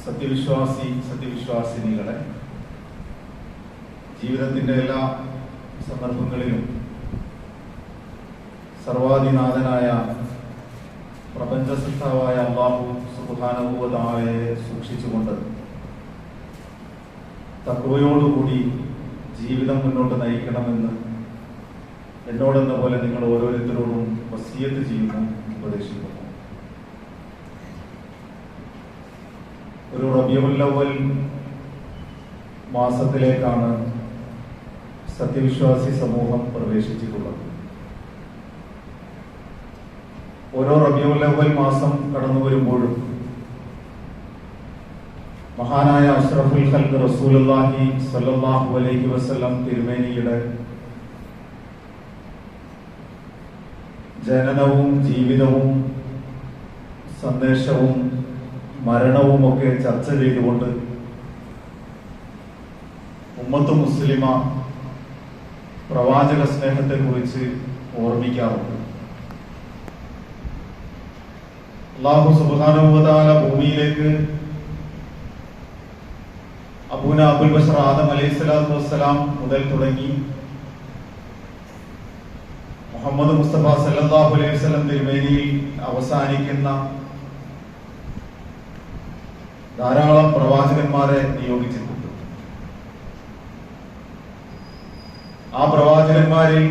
സത്യവിശ്വാസിനികളെ, ജീവിതത്തിൻ്റെ എല്ലാ സന്ദർഭങ്ങളിലും സർവാധിനാഥനായ പ്രപഞ്ച സൃഷ്ടാവായ അല്ലാഹു സുബ്ഹാനഹു വ തആലയെ സൂക്ഷിച്ചുകൊണ്ട് തഖ്വയോടുകൂടി ജീവിതം മുന്നോട്ട് നയിക്കണമെന്ന് എന്നോടെന്ന പോലെ നിങ്ങൾ ഓരോരുത്തരോടും വസിയത്ത് ചെയ്യുന്നു, ഉപദേശിക്കുന്നു. ഒരു റബീഉൽ അവ്വൽ മാസത്തിലേക്കാണ് സത്യവിശ്വാസി സമൂഹം പ്രവേശിച്ചിട്ടുള്ളത്. ഓരോ റബീഉൽ അവ്വൽ മാസം കടന്നു വരുമ്പോഴും മഹാനായ അഷ്റഫുൽ ഖൽഖ് റസൂലുള്ളാഹി സ്വല്ലല്ലാഹു അലൈഹി വസല്ലം തിരുമേനിയുടെ ജനനവും ജീവിതവും സന്ദേശവും മരണവുമൊക്കെ ചർച്ച ചെയ്തുകൊണ്ട് ഉമ്മത്ത് മുസ്ലിമ പ്രവാചക സ്നേഹത്തെ കുറിച്ച് ഓർമ്മിക്കാറുണ്ട്. അല്ലാഹു സുബ്ഹാനഹു വ തആല ഭൂമിയിലേക്ക് അബൂന അബുൽ ബശർ ആദം അലൈഹിസ്സലാത്തു വസ്സലാം മുതൽ തുടങ്ങി മുഹമ്മദ് മുസ്തഫ സല്ലല്ലാഹു അലൈഹി വസല്ലം തിരുമേനിയിൽ അവസാനിക്കുന്ന ധാരാളം പ്രവാചകന്മാരെ നിയോഗിച്ചിട്ടുണ്ട്. ആ പ്രവാചകന്മാരിൽ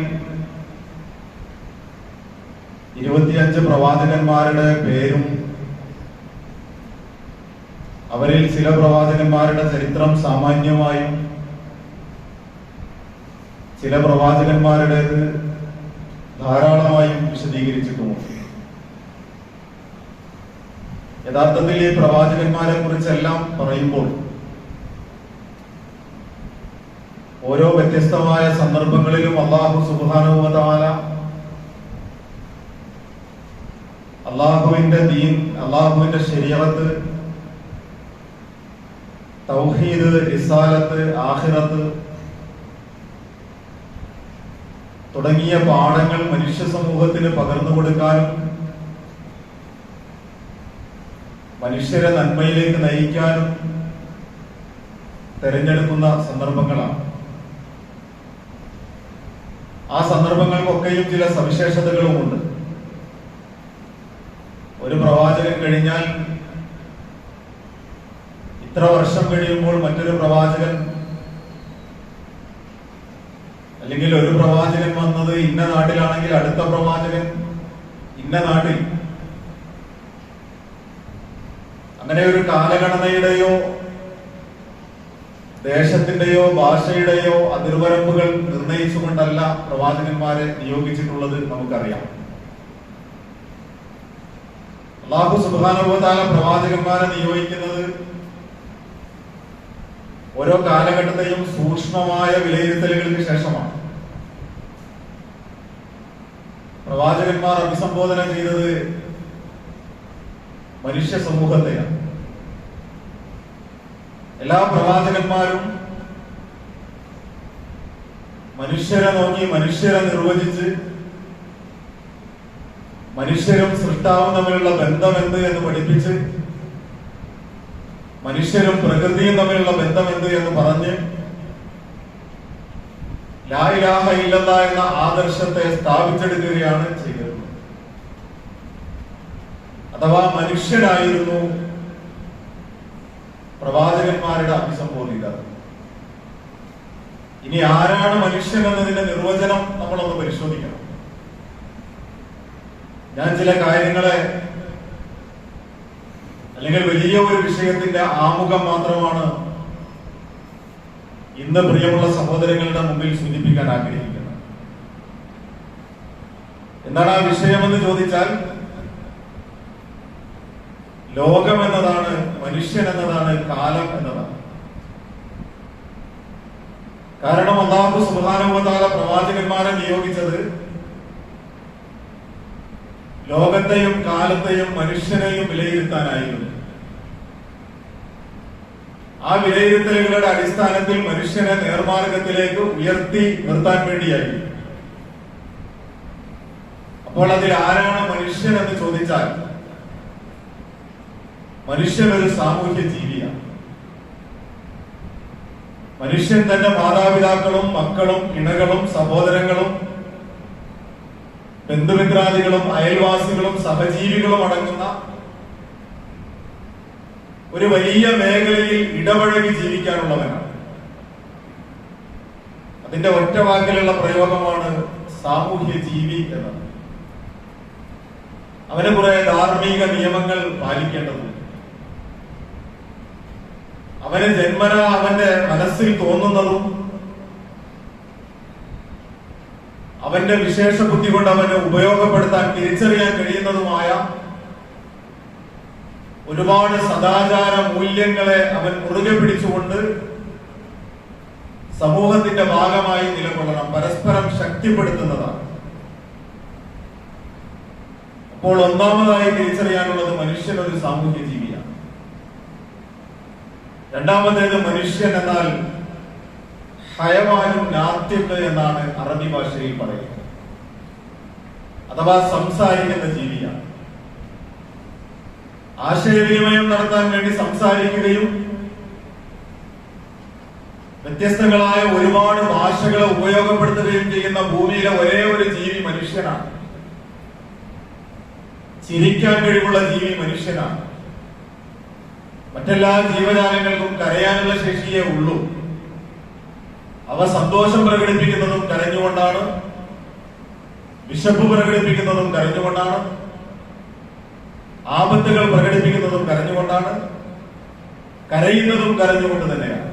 25 പ്രവാചകന്മാരുടെ പേരും അവരിൽ ചില പ്രവാചകന്മാരുടെ ചരിത്രം സാമാന്യമായും ചില പ്രവാചകന്മാരുടേത് ധാരാളമായും വിശദീകരിച്ചിട്ടുമുണ്ട്. യഥാർത്ഥത്തിൽ ഈ പ്രവാചകന്മാരെ കുറിച്ചെല്ലാം പറയുമ്പോൾ ഓരോ വ്യത്യസ്തമായ സന്ദർഭങ്ങളിലും അല്ലാഹു സുബ്ഹാനഹു വ തആല അല്ലാഹുവിന്റെ ദീൻ, അല്ലാഹുവിന്റെ ശരീഅത്ത്, തൗഹീദ്, റിസാലത്ത്, ആഖിറത്ത് തുടങ്ങിയ പാഠങ്ങൾ മനുഷ്യ സമൂഹത്തിന് പകർന്നു കൊടുക്കാനും മനുഷ്യരെ നന്മയിലേക്ക് നയിക്കാനും തെരഞ്ഞെടുക്കുന്ന സന്ദർഭങ്ങളാണ്. ആ സന്ദർഭങ്ങൾക്കൊക്കെയും ചില സവിശേഷതകളുമുണ്ട്. ഒരു പ്രവാചകൻ കഴിഞ്ഞാൽ ഇത്ര വർഷം കഴിയുമ്പോൾ മറ്റൊരു പ്രവാചകൻ, അല്ലെങ്കിൽ ഒരു പ്രവാചകൻ വന്നത് ഇന്ന നാട്ടിലാണെങ്കിൽ അടുത്ത പ്രവാചകൻ ഇന്ന നാട്ടിൽ, അങ്ങനെ ഒരു കാലഗണനയുടെയോ ദേശത്തിന്റെയോ ഭാഷയുടെയോ അതിർവരമ്പുകൾ നിർണയിച്ചുകൊണ്ടല്ല പ്രവാചകന്മാരെ നിയോഗിച്ചിട്ടുള്ളത് നമുക്കറിയാം. അല്ലാഹു സുബ്ഹാനഹു വ തആല പ്രവാചകന്മാരെ നിയോഗിക്കുന്നത് ഓരോ കാലഘട്ടത്തെയും സൂക്ഷ്മമായ വിലയിരുത്തലുകൾക്ക് ശേഷമാണ്. പ്രവാചകന്മാർ അഭിസംബോധന ചെയ്തത് മനുഷ്യ സമൂഹത്തെയാണ്. എല്ലാ പ്രവാചകന്മാരും മനുഷ്യരെ നോക്കി, മനുഷ്യരെ നിർവചിച്ച്, മനുഷ്യരും സൃഷ്ടാവും തമ്മിലുള്ള ബന്ധം എന്ത് എന്ന് പഠിപ്പിച്ച്, മനുഷ്യരും പ്രകൃതിയും തമ്മിലുള്ള ബന്ധം എന്ത് എന്ന് പറഞ്ഞ് ലാ ഇലാഹ ഇല്ലല്ലാഹ് എന്ന ആദർശത്തെ സ്ഥാപിച്ചെടുക്കുകയാണ് ചെയ്തത്. അഥവാ മനുഷ്യരായിരുന്നു പ്രവാചകന്മാരുടെ അഭിസംബോധിതർ. ഇനി ആരാണ് മനുഷ്യൻ എന്നതിന്റെ നിർവചനം നമ്മളൊന്ന് പരിശോധിക്കണം. ഞാൻ ചില കാര്യങ്ങളെ, അല്ലെങ്കിൽ വലിയ ഒരു വിഷയത്തിന്റെ ആമുഖം മാത്രമാണ് ഇന്ന് പ്രിയമുള്ള സഹോദരങ്ങളുടെ മുമ്പിൽ സൂചിപ്പിക്കാൻ ആഗ്രഹിക്കുന്നത്. എന്താണ് ആ വിഷയമെന്ന് ചോദിച്ചാൽ, ലോകം എന്നതാണ്, മനുഷ്യൻ എന്നതാണ്, കാലം എന്നതാണ്. കാരണം അല്ലാഹു സുബ്ഹാനഹു വ തആല പ്രവാചകന്മാരെ നിയോഗിച്ചത് ലോകത്തെയും കാലത്തെയും മനുഷ്യനെയും വിലയിരുത്താനായിരുന്നു. ആ വിലയിരുത്തലുകളുടെ അടിസ്ഥാനത്തിൽ മനുഷ്യനെ നേർമാർഗത്തിലേക്ക് ഉയർത്തി നിർത്താൻ വേണ്ടിയായി. അപ്പോൾ അതിൽ ആരാണ് മനുഷ്യൻ എന്ന് ചോദിച്ചാൽ മനുഷ്യൻ ഒരു സാമൂഹ്യ ജീവിയാണ്. മനുഷ്യൻ തന്റെ മാതാപിതാക്കളും മക്കളും ഇണകളും സഹോദരങ്ങളും ബന്ധുമിത്രാദികളും അയൽവാസികളും സഹജീവികളും അടങ്ങുന്ന ഒരു വലിയ മേഖലയിൽ ഇടപഴകി ജീവിക്കാനുള്ളവനാണ്. അതിന്റെ ഒറ്റ വാക്കിലുള്ള പ്രയോഗമാണ് സാമൂഹ്യ ജീവി എന്നത്. അവന് കുറെ ധാർമ്മിക നിയമങ്ങൾ പാലിക്കേണ്ടതുണ്ട്. അവന് ജന്മന അവന്റെ മനസ്സിൽ തോന്നുന്നതും അവന്റെ വിശേഷ ബുദ്ധി കൊണ്ട് അവന് ഉപയോഗപ്പെടുത്താൻ തിരിച്ചറിയാൻ കഴിയുന്നതുമായ ഒരുപാട് സദാചാര മൂല്യങ്ങളെ അവൻ മുറുകെ പിടിച്ചുകൊണ്ട് സമൂഹത്തിന്റെ ഭാഗമായി നിലകൊള്ളണം, പരസ്പരം ശക്തിപ്പെടുത്തുന്നതാണ്. അപ്പോൾ ഒന്നാമതായി തിരിച്ചറിയാനുള്ളത് മനുഷ്യൻ ഒരു സാമൂഹ്യ ജീവിയാണ്. രണ്ടാമത്തേത് മനുഷ്യൻ എന്നാൽ ഹയവാനും നാത്യക്ക് എന്നാണ് അറബി ഭാഷയിൽ പറയുന്നത്, അഥവാ സംസാരിക്കുന്ന ജീവിയാണ്. ആശയവിനിമയം നടത്താൻ വേണ്ടി സംസാരിക്കുകയും വ്യത്യസ്തങ്ങളായ ഒരുപാട് ഭാഷകളെ ഉപയോഗപ്പെടുത്തുകയും ചെയ്യുന്ന ഭൂമിയിലെ ഒരേ ഒരു ജീവി മനുഷ്യനാണ്. ചിരിക്കാൻ കഴിവുള്ള ജീവി മനുഷ്യനാണ്. മറ്റെല്ലാ ജീവജാലങ്ങൾക്കും കരയാനുള്ള ശേഷിയേ ഉള്ളൂ. അവ സന്തോഷം പ്രകടിപ്പിക്കുന്നതും കരഞ്ഞുകൊണ്ടാണ്, വിശപ്പ് പ്രകടിപ്പിക്കുന്നതും കരഞ്ഞുകൊണ്ടാണ്, ആപത്തുകൾ പ്രകടിപ്പിക്കുന്നതും കരഞ്ഞുകൊണ്ടാണ്, കരയുന്നതും കരഞ്ഞുകൊണ്ട് തന്നെയാണ്.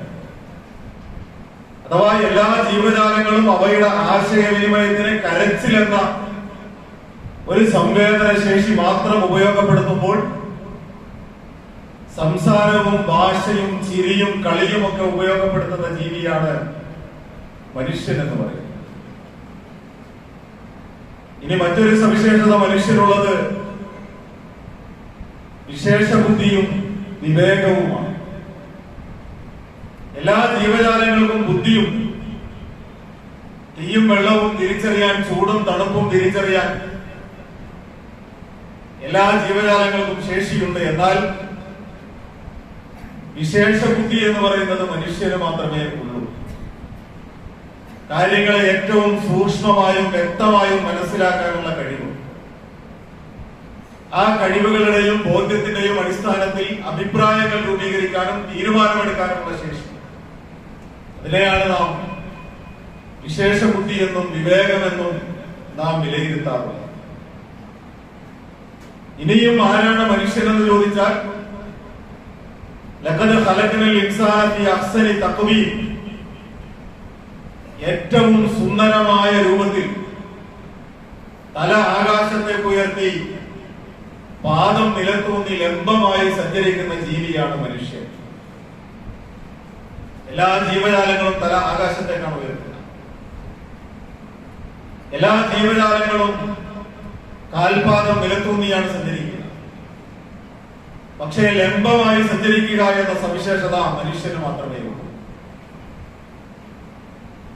അഥവാ എല്ലാ ജീവജാലങ്ങളും അവയുടെ ആശയവിനിമയത്തിന് കരച്ചിലെന്ന ഒരു സംവേദന ശേഷി മാത്രം ഉപയോഗപ്പെടുത്തുമ്പോൾ സംസാരവും ഭാഷയും ചിരിയും കളിയും ഒക്കെ ഉപയോഗപ്പെടുത്തുന്ന ജീവിയാണ് മനുഷ്യൻ എന്ന് പറയുന്നത്. ഇനി മറ്റൊരു സവിശേഷത മനുഷ്യനുള്ളത് വിശേഷ ബുദ്ധിയും വിവേകവുമാണ്. എല്ലാ ജീവജാലങ്ങൾക്കും ബുദ്ധിയും, തീയും വെള്ളവും തിരിച്ചറിയാൻ, ചൂടും തണുപ്പും തിരിച്ചറിയാൻ എല്ലാ ജീവജാലങ്ങൾക്കും ശേഷിയുണ്ട്. എന്നാൽ വിശേഷ ബുദ്ധി എന്ന് പറയുന്നത് മനുഷ്യന് മാത്രമേ ഉള്ളൂ. കാര്യങ്ങളെ ഏറ്റവും സൂക്ഷ്മമായും വ്യക്തമായും മനസ്സിലാക്കാനുള്ള കഴിവ്, ആ കഴിവുകളുടെയും ബോധ്യത്തിന്റെയും അടിസ്ഥാനത്തിൽ അഭിപ്രായങ്ങൾ രൂപീകരിക്കാനും തീരുമാനമെടുക്കാനുമുള്ള ശേഷി, അതിനെയാണ് നാം വിശേഷ ബുദ്ധി എന്നും വിവേകമെന്നും നാം വിലയിരുത്താറുള്ളത്. ഇനിയും ആരാണ് മനുഷ്യനെന്ന് ചോദിച്ചാൽ, ലഖദ് ഖലഖനൽ ഇൻസാന ഫീ അഹ്സനി തഖ്വീം, ഏറ്റവും സുന്ദരമായ രൂപത്തിൽ തല ആകാശത്തേക്ക് ഉയർത്തി പാദം നിലത്തൂന്നി ലംബമായി സഞ്ചരിക്കുന്ന ജീവിയാണ് മനുഷ്യൻ. എല്ലാ ജീവജാലങ്ങളും തല ആകാശത്തേക്കാണ് ഉയർത്തുന്നത്. എല്ലാ ജീവജാലങ്ങളും കാൽപാദം നിലത്തൂന്നിയാണ് സഞ്ചരിക്കുന്നത്. പക്ഷേ ലംബമായി സഞ്ചരിക്കുക എന്ന സവിശേഷത മനുഷ്യന് മാത്രമേ ഉള്ളൂ.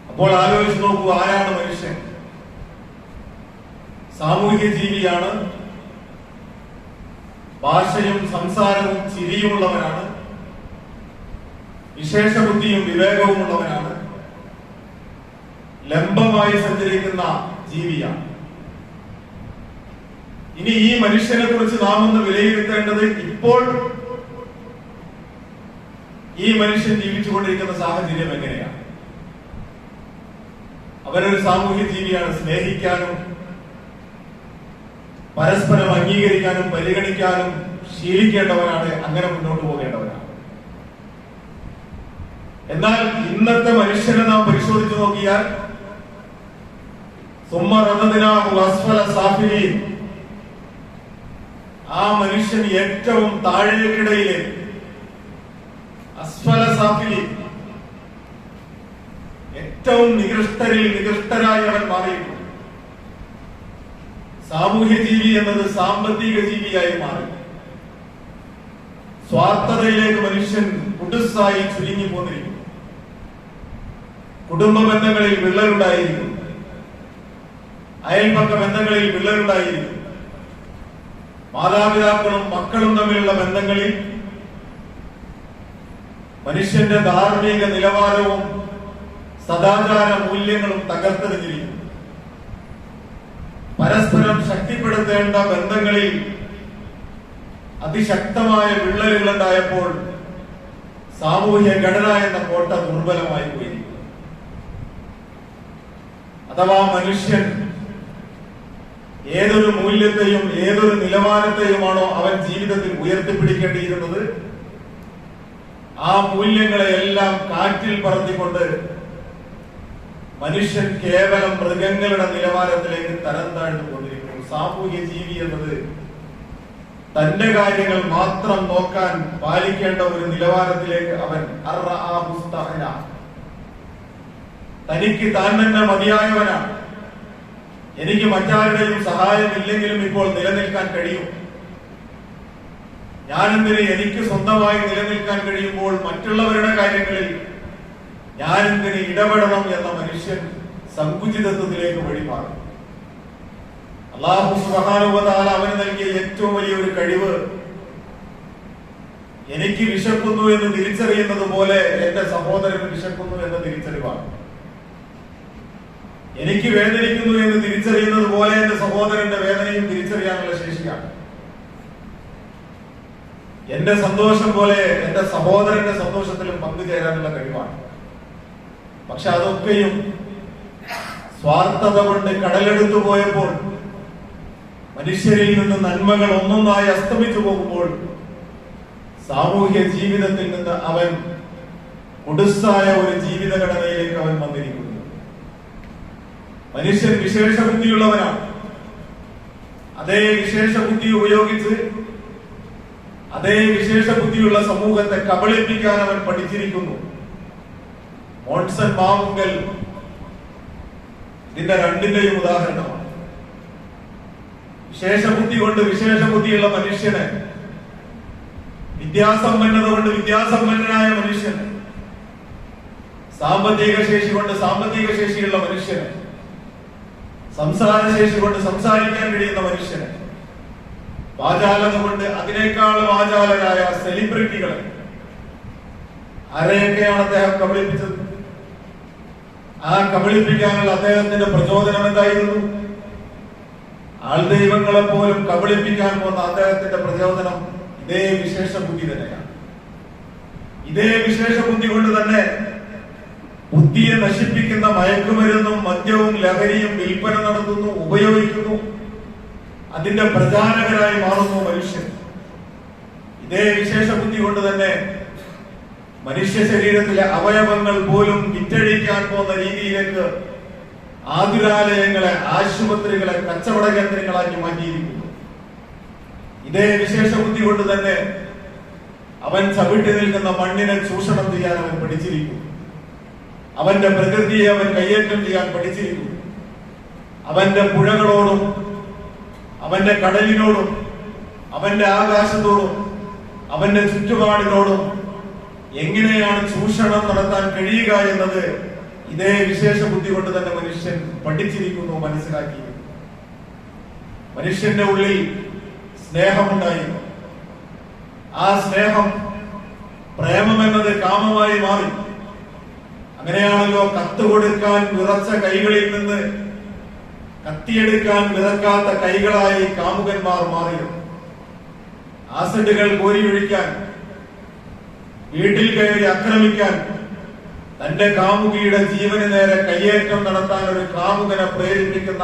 അപ്പോൾ ആലോചിച്ച് നോക്കൂ, ആരാണ് മനുഷ്യൻ? സാമൂഹ്യ ജീവിയാണ്. ഭാഷയും സംസാരവും ചിരിയുമുള്ളവനാണ്. വിശേഷ ബുദ്ധിയും വിവേകവും ഉള്ളവനാണ്. ലംബമായി സഞ്ചരിക്കുന്ന ജീവിയാണ്. ഇനി ഈ മനുഷ്യനെ കുറിച്ച് നാം ഒന്ന് വിലയിരുത്തേണ്ടത്, ഇപ്പോൾ ഈ മനുഷ്യൻ ജീവിച്ചുകൊണ്ടിരിക്കുന്ന സാഹചര്യം എങ്ങനെയാണ്? അവനൊരു സാമൂഹ്യ ജീവിയാണ്. സ്നേഹിക്കാനും പരസ്പരം അംഗീകരിക്കാനും പരിഗണിക്കാനും ശീലിക്കേണ്ടവനാണ്. അങ്ങനെ മുന്നോട്ട് പോകേണ്ടവനാണ്. എന്നാൽ ഇന്നത്തെ മനുഷ്യനെ നാം പരിശോധിച്ചു നോക്കിയാൽ, സുമ്മ റദദ്നാഹു അസ്ഫല സാഫിലീൻ, ആ മനുഷ്യൻ ഏറ്റവും താഴേക്കിടയിലെ അസ്ഫല സാഫിലീൻ, ഏറ്റവും നികൃഷ്ടരിൽ നികൃഷ്ടരായി അവൻ മാറിയിട്ടുണ്ട്. സാമൂഹ്യ ജീവി എന്നത് സാമ്പത്തിക ജീവിയായി മാറി. സ്വാർത്ഥതയിലേക്ക് മനുഷ്യൻ കുടുസായി ചുരുങ്ങി പോന്നിരിക്കുന്നു. കുടുംബ ബന്ധങ്ങളിൽ വിള്ളലുണ്ടായിരിക്കുന്നു. അയൽപക്ക ബന്ധങ്ങളിൽ വിള്ളലുണ്ടായിരിക്കുന്നു. മാതാപിതാക്കളും മക്കളും തമ്മിലുള്ള ബന്ധങ്ങളിൽ മനുഷ്യന്റെ ധാർമ്മിക നിലവാരവും സദാചാര മൂല്യങ്ങളും തകർത്തെറിഞ്ഞിരിക്കുന്നു. പരസ്പരം ശക്തിപ്പെടുത്തേണ്ട ബന്ധങ്ങളിൽ അതിശക്തമായ വിള്ളലുകൾ ഉണ്ടായപ്പോൾ സാമൂഹ്യ ഘടന എന്ന കോട്ട ദുർബലമായി പോയിരിക്കുന്നു. അഥവാ മനുഷ്യൻ ഏതൊരു മൂല്യത്തെയും ഏതൊരു നിലവാരത്തെയുമാണോ അവൻ ജീവിതത്തിൽ ഉയർത്തിപ്പിടിക്കേണ്ടിയിരുന്നത്, ആ മൂല്യങ്ങളെ എല്ലാം കാറ്റിൽ പറത്തിക്കൊണ്ട് മനുഷ്യൻ കേവലം മൃഗങ്ങളുടെ നിലവാരത്തിലേക്ക് തരം താഴ്ന്നുകൊണ്ടിരിക്കുന്നു. സാമൂഹ്യ ജീവി എന്നത് തന്റെ കാര്യങ്ങൾ മാത്രം നോക്കാൻ പാലിക്കേണ്ട ഒരു നിലവാരത്തിലേക്ക് അവൻ തനിക്ക് താൻ തന്നെ മതിയായവനാണ്. എനിക്ക് മറ്റാരുടെയും സഹായമില്ലെങ്കിലും ഇപ്പോൾ നിലനിൽക്കാൻ കഴിയും. ഞാനെന്തിന് എനിക്ക് സ്വന്തമായി നിലനിൽക്കാൻ കഴിയുമ്പോൾ മറ്റുള്ളവരുടെ കാര്യങ്ങളിൽ ഞാനെന്തിന് ഇടപെടണം എന്ന മനുഷ്യൻ സങ്കുചിതത്വത്തിലേക്ക് വഴിമാറും. അല്ലാഹു സുബ്ഹാനഹു വ തആല അവന് നൽകിയ ഏറ്റവും വലിയൊരു കഴിവ് എനിക്ക് വിശക്കുന്നു എന്ന് തിരിച്ചറിയുന്നത് പോലെ എന്റെ സഹോദരന് വിശക്കുന്നു എന്ന തിരിച്ചറിവാണ്. എനിക്ക് വേദനിക്കുന്നു എന്ന് തിരിച്ചറിയുന്നത് പോലെ എന്റെ സഹോദരന്റെ വേദനയും തിരിച്ചറിയാനുള്ള ശേഷിയാണ്. എന്റെ സന്തോഷം പോലെ എന്റെ സഹോദരന്റെ സന്തോഷത്തിലും പങ്കുചേരാനുള്ള കഴിവാണ്. പക്ഷെ അതൊക്കെയും സ്വാർത്ഥത കൊണ്ട് കടലെടുത്തു പോയപ്പോൾ, മനുഷ്യരിൽ നിന്ന് നന്മകൾ ഒന്നൊന്നായി അസ്തമിച്ചു പോകുമ്പോൾ, സാമൂഹ്യ ജീവിതത്തിൽ നിന്ന് അവൻ കുടുസായ ഒരു ജീവിതഘടനയിലേക്ക് അവൻ വന്നിരിക്കുന്നു. മനുഷ്യൻ വിശേഷ ബുദ്ധിയുള്ളവനാണ്. അതേ വിശേഷ ബുദ്ധി ഉപയോഗിച്ച് അതേ വിശേഷ ബുദ്ധിയുള്ള സമൂഹത്തെ കബളിപ്പിക്കാൻ അവൻ പഠിച്ചിരിക്കുന്നു. മോൺസൺ മാവുങ്കൽ ഇതിന്റെ രണ്ടിന്റെയും ഉദാഹരണമാണ്. വിശേഷ ബുദ്ധി കൊണ്ട് വിശേഷ ബുദ്ധിയുള്ള മനുഷ്യനെ, വിദ്യാസമ്പന്നത കൊണ്ട് വിദ്യാസമ്പന്നനായ മനുഷ്യന്, സാമ്പത്തിക ശേഷി കൊണ്ട് സാമ്പത്തിക ശേഷിയുള്ള മനുഷ്യന്, സംസാരശേഷി കൊണ്ട് സംസാരിക്കാൻ കഴിയുന്ന മനുഷ്യന്, വാചാലത കൊണ്ട് അതിനേക്കാൾ വാചാലരായ സെലിബ്രിറ്റികളെ ആരെയൊക്കെയാണ് അദ്ദേഹം കബളിപ്പിച്ചത്? ആ കബളിപ്പിക്കാനുള്ള അദ്ദേഹത്തിന്റെ പ്രചോദനം എന്തായിരുന്നു? ആൾദൈവങ്ങളെ പോലും കബളിപ്പിക്കാൻ പോകുന്ന അദ്ദേഹത്തിന്റെ പ്രചോദനം ഇതേ വിശേഷ ബുദ്ധി തന്നെയാണ്. ഇതേ വിശേഷ ബുദ്ധി കൊണ്ട് തന്നെ ബുദ്ധിയെ നശിപ്പിക്കുന്ന മയക്കുമരുന്നും മദ്യവും ലഹരിയും വിൽപ്പന നടത്തുന്നു, ഉപയോഗിക്കുന്നു. അതിന്റെ പ്രചാരകരായി മാറുന്നു മനുഷ്യൻ. ഇതേ വിശേഷ ബുദ്ധി കൊണ്ട് തന്നെ മനുഷ്യ ശരീരത്തിലെ അവയവങ്ങൾ പോലും വിറ്റഴിക്കാൻ പോകുന്ന രീതിയിലേക്ക് ആതുരാലയങ്ങളെ, ആശുപത്രികളെ കച്ചവട കേന്ദ്രങ്ങളാക്കി മാറ്റിയിരിക്കുന്നു. ഇതേ വിശേഷ ബുദ്ധി കൊണ്ട് തന്നെ അവൻ ചവിട്ടി നിൽക്കുന്ന മണ്ണിനെ ചൂഷണം ചെയ്യാൻ അവൻ പഠിച്ചിരിക്കുന്നു. അവന്റെ പ്രകൃതിയെ അവൻ കയ്യേറ്റം ചെയ്യാൻ പഠിച്ചിരിക്കുന്നു. അവന്റെ പുഴകളോടും അവന്റെ കടലിനോടും അവന്റെ ആകാശത്തോടും അവന്റെ ചുറ്റുപാടിനോടും എങ്ങനെയാണ് ചൂഷണം നടത്താൻ കഴിയുക എന്നത് ഇതേ വിശേഷ ബുദ്ധി കൊണ്ട് തന്നെ മനുഷ്യൻ പഠിച്ചിരിക്കുന്നു, മനസ്സിലാക്കിയിരിക്കുന്നു. മനുഷ്യന്റെ ഉള്ളിൽ സ്നേഹമുണ്ടായിരുന്നു. ആ സ്നേഹം പ്രേമം എന്നത് കാമമായി മാറി. അങ്ങനെയാണല്ലോ കത്ത് കൊടുക്കാൻ വിറച്ച കൈകളിൽ നിന്ന് കത്തിയെടുക്കാൻ വിറക്കാത്ത കൈകളായി കാമുകന്മാർ മാറിയത്. ആസിഡുകൾ കോരിയൊഴിക്കാൻ, വീട്ടിൽ കയറി ആക്രമിക്കാൻ, തന്റെ കാമുകിയുടെ ജീവന് നേരെ കയ്യേറ്റം നടത്താൻ ഒരു കാമുകനെ പ്രേരിപ്പിക്കുന്ന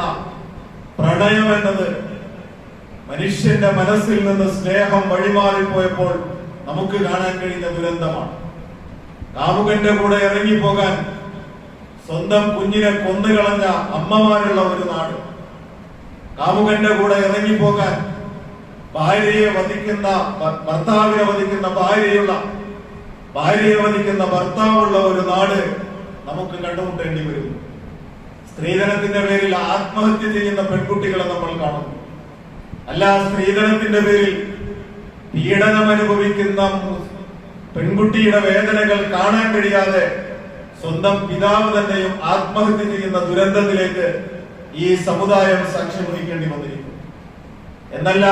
പ്രണയം എന്നത് മനുഷ്യന്റെ മനസ്സിൽ നിന്ന് സ്നേഹം വഴിമാറിപ്പോയപ്പോൾ നമുക്ക് കാണാൻ കഴിയുന്ന ദുരന്തമാണ്. കാമുകന്റെ കൂടെ ഇറങ്ങിപ്പോകാൻ സ്വന്തം കുഞ്ഞിനെ കൊന്നുകളഞ്ഞ അമ്മമാരുള്ള ഒരു നാട്, കാമുകന്റെ കൂടെ ഇറങ്ങിപ്പോകാൻ ഭാര്യയെ വധിക്കുന്ന ഭർത്താവിനെ വധിക്കുന്ന ഭാര്യയെ വധിക്കുന്ന ഭർത്താവുള്ള ഒരു നാട് നമുക്ക് കണ്ടുമുട്ടേണ്ടി വരുന്നു. സ്ത്രീധനത്തിന്റെ പേരിൽ ആത്മഹത്യ ചെയ്യുന്ന പെൺകുട്ടികളെ നമ്മൾ കാണുന്നു. അല്ല, സ്ത്രീധനത്തിന്റെ പേരിൽ പീഡനം അനുഭവിക്കുന്ന പെൺകുട്ടിയുടെ വേദനകൾ കാണാൻ കഴിയാതെ സ്വന്തം പിതാവ് തന്നെയും ആത്മഹത്യ ചെയ്യുന്ന ദുരന്തത്തിലേക്ക് ഈ സമുദായം സാക്ഷ്യം വഹിക്കേണ്ടി വന്നിരിക്കുന്നു. എന്നല്ല,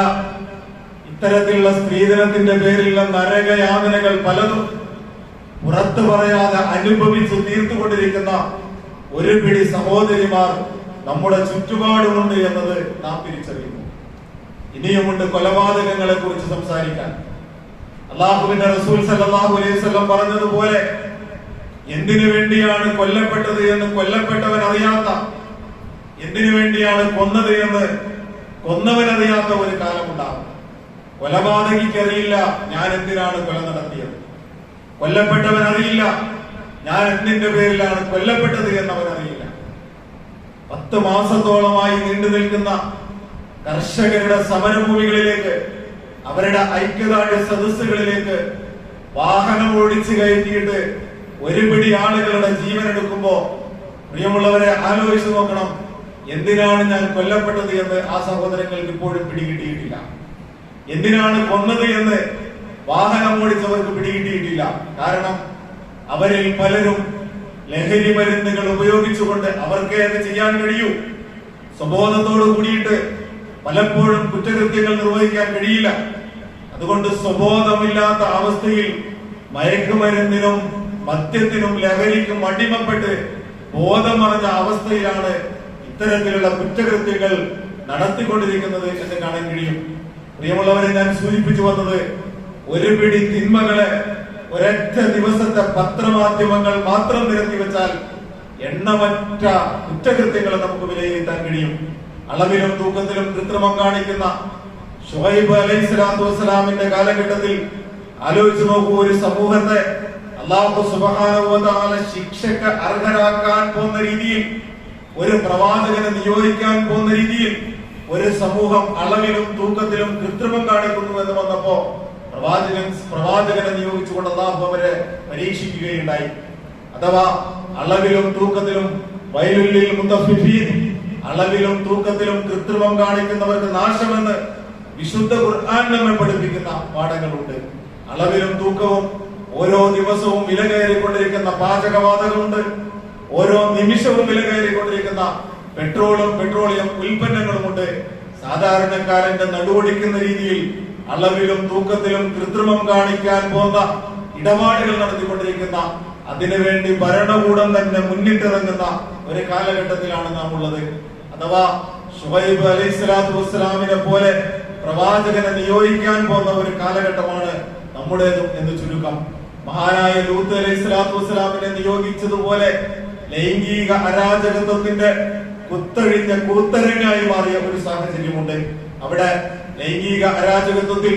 ഇത്തരത്തിലുള്ള സ്ത്രീധനത്തിന്റെ പേരിലുള്ള നരകയാതനകൾ പലതും പുറത്തു പറയാതെ അനുഭവിച്ച് തീർത്തുകൊണ്ടിരിക്കുന്ന ഒരു പിടി സഹോദരിമാർ നമ്മുടെ ചുറ്റുപാടുമുണ്ട് എന്നത് നാം തിരിച്ചറിയുന്നു. ഇനിയുമുണ്ട് കൊലപാതകങ്ങളെ കുറിച്ച് സംസാരിക്കാൻ. അല്ലാഹുവിന്റെ റസൂൽ സല്ലല്ലാഹു അലൈഹി വസല്ലം പറഞ്ഞതുപോലെ എന്തിനു വേണ്ടിയാണ് കൊല്ലപ്പെട്ടത് എന്ന് കൊല്ലപ്പെട്ടവൻ അറിയാത്ത, എന്തിനു വേണ്ടിയാണ് കൊന്നത് എന്ന് കൊന്നവൻ അറിയാത്ത ഒരു കാലമുണ്ടാകും. കൊലപാതകിക്കറിയില്ല ഞാൻ എന്തിനാണ് കൊല നടത്തിയത്, കൊല്ലപ്പെട്ടവൻ അറിയില്ല ഞാൻ എന്തിന്റെ പേരിലാണ് കൊല്ലപ്പെട്ടത് എന്നവൻ അറിയില്ല. 10 മാസത്തോളമായി നീണ്ടു നിൽക്കുന്ന കർഷകരുടെ സമരഭൂമികളിലേക്ക്, അവരുടെ ഐക്യദാർഢ്യ സദസ്സുകളിലേക്ക് വാഹനം ഓടിച്ചു കയറ്റിയിട്ട് ഒരു പിടി ആളുകളുടെ ജീവൻ എടുക്കുമ്പോ പ്രിയമുള്ളവരെ ആലോചിച്ചു നോക്കണം, എന്തിനാണ് ഞാൻ കൊല്ലപ്പെട്ടത് എന്ന് ആ സഹോദരങ്ങൾക്ക് ഇപ്പോഴും പിടികിട്ടിയിട്ടില്ല. എന്തിനാണ് കൊന്നത് എന്ന് വാഹനം ഓടിച്ചവർക്ക് പിടികിട്ടിയിട്ടില്ല. കാരണം അവരിൽ പലരും ലഹരി മരുന്നുകൾ ഉപയോഗിച്ചുകൊണ്ട് അവർക്ക് അത് ചെയ്യാൻ കഴിയൂ. സ്വബോധത്തോട് കൂടിയിട്ട് പലപ്പോഴും കുറ്റകൃത്യങ്ങൾ നിർവഹിക്കാൻ കഴിയില്ല. അതുകൊണ്ട് സ്വബോധമില്ലാത്ത അവസ്ഥയിൽ മയക്കുമരുന്നിനും മദ്യത്തിനും ലഹരിക്കും അടിമപ്പെട്ട് ബോധമറിഞ്ഞ അവസ്ഥയിലാണ് ഇത്തരത്തിലുള്ള കുറ്റകൃത്യങ്ങൾ നടത്തിക്കൊണ്ടിരിക്കുന്നത് എന്ന് കാണാൻ കഴിയും. പ്രിയമുള്ളവരെ, ഞാൻ സൂചിപ്പിച്ചു വന്നത് ഒരു പിടി തിന്മകളെ ഒരൊറ്റ ദിവസത്തെ പത്രമാധ്യമങ്ങൾ മാത്രം നിരത്തി വെച്ചാൽ എണ്ണമറ്റ കുറ്റകൃത്യങ്ങളെ നമുക്ക് വിലയിരുത്താൻ കഴിയും. അളവിലും തൂക്കത്തിലും കൃത്രിമം കാണിക്കുന്ന ശുഐബ് അലൈഹിസ്സലാത്തു വസ്സലാമിന്റെ കാലഘട്ടത്തിൽ ആലോചിച്ചു നോക്കൂ. ഒരു സമൂഹത്തെ അല്ലാഹു സുബ്ഹാനഹു വ തആല ശിക്ഷയ്ക്ക് അർഹരാക്കാൻ പോകുന്ന രീതിയിൽ, ഒരു പ്രവാചകനെ നിയോഗിക്കാൻ പോകുന്ന രീതിയിൽ ഒരു സമൂഹം അളവിലും തൂക്കത്തിലും കൃത്രിമം കാണിക്കുന്നു എന്ന് വന്നപ്പോ പ്രവാചകനെ നിയോഗിച്ചുകൊണ്ട് അല്ലാഹു അവരെ പരീക്ഷിക്കുകയുണ്ടായി. അഥവാ അളവിലും തൂക്കത്തിലും വൈലുല്ലിൽ മുത്തഫിഫീൻ, അളവിലും തൂക്കത്തിലും കൃത്രിമം കാണിക്കുന്നവർക്ക് നാശമെന്ന് വിശുദ്ധ ഖുർആൻ നമ്മെ പഠിപ്പിക്കുന്ന പാഠങ്ങളുണ്ട്. അളവിലും തൂക്കവും ഓരോ ദിവസവും വില കയറിക്കൊണ്ടിരിക്കുന്ന പാചകവാതകമുണ്ട്. ഓരോ നിമിഷവും വില കയറിക്കൊണ്ടിരിക്കുന്ന പെട്രോളിയം ഉൽപ്പന്നങ്ങളുമുണ്ട്. സാധാരണക്കാരന്റെ നടുവൊടിക്കുന്ന രീതിയിൽ അളവിലും തൂക്കത്തിലും കൃത്രിമം കാണിക്കാൻ പോകുന്ന ഇടപാടുകൾ നടത്തിക്കൊണ്ടിരിക്കുന്ന, അതിനുവേണ്ടി ഭരണകൂടം തന്നെ മുന്നിട്ടിറങ്ങുന്ന ഒരു കാലഘട്ടത്തിലാണ് നാം ഉള്ളത്. അഥവാ ശുഐബ് അലൈഹിസ്സലാത്തു വസ്സലാമിനെ പോലെ പ്രവാചകനെ നിയോഗിക്കാൻ പോകുന്ന ഒരു കാലഘട്ടമാണ് നമ്മുടേതും എന്ന് ചുരുക്കം. മഹാനായ ലൂത്ത് അലൈഹിസ്സലാത്തു വസ്സലാമിനെ നിയോഗിച്ചതുപോലെ ലൈംഗിക അരാജകത്വത്തിന്റെ കുത്തഴിഞ്ഞ കൂത്തരങ്ങായി മാറിയ ഒരു സാഹചര്യമുണ്ട്. അവിടെ ലൈംഗിക അരാജകത്വത്തിൽ